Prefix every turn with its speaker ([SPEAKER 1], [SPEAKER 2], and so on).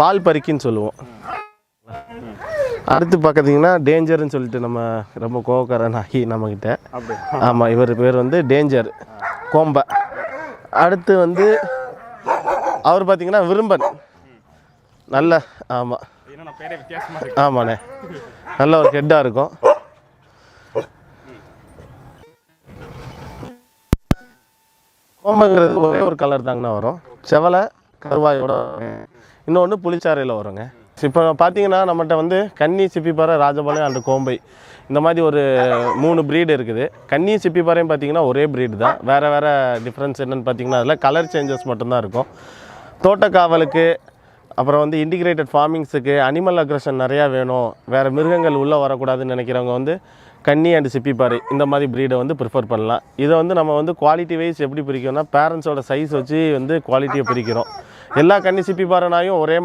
[SPEAKER 1] பால் பறிக்கின்னு சொல்லுவோம். அடுத்து பார்த்திங்கன்னா டேஞ்சர்னு சொல்லிட்டு நம்ம ரொம்ப கோவக்காரன் ஆகி நம்மக்கிட்ட. ஆமாம், இவர் பேர் வந்து டேஞ்சர் கோம்பை. அடுத்து வந்து அவர் பார்த்திங்கன்னா விரும்பன். நல்ல ஆமாம் ஆமாண்ணே, நல்ல ஒரு ஹெட்டாக இருக்கும். கோம்பைங்கிறது ஒரே ஒரு கலர் தாங்கண்ணா வரும், செவலை கருவாயோட. இன்னொன்று புளிச்சாறையில் வருங்க. இப்போ பார்த்தீங்கன்னா நம்மகிட்ட வந்து கன்னி, சிப்பிப்பாறை, ராஜபாளையம் அண்டு கோம்பை இந்த மாதிரி ஒரு 3 ப்ரீடு இருக்குது. கன்னி சிப்பிப்பாறையும் பார்த்தீங்கன்னா ஒரே ப்ரீடு தான். வேறு வேறு டிஃப்ரென்ஸ் என்னென்னு பார்த்தீங்கன்னா அதில் கலர் சேஞ்சஸ் மட்டும்தான் இருக்கும். தோட்டக்காவலுக்கு அப்புறம் வந்து இன்டிகிரேட்டட் ஃபார்மிங்ஸுக்கு அனிமல் அக்ரஷன் நிறையா வேணும், வேறு மிருகங்கள் உள்ளே வரக்கூடாதுன்னு நினைக்கிறவங்க வந்து கன்னி அண்டு சிப்பிப்பாறை இந்த மாதிரி ப்ரீடை வந்து ப்ரிஃபர் பண்ணலாம். இதை வந்து நம்ம வந்து குவாலிட்டி வைஸ் எப்படி பிரிக்கணும்னா பேரண்ட்ஸோட சைஸ் வச்சு வந்து குவாலிட்டியை பிரிக்கிறோம். எல்லா கன்னி சிப்பிப்பாறை நாயும் ஒரே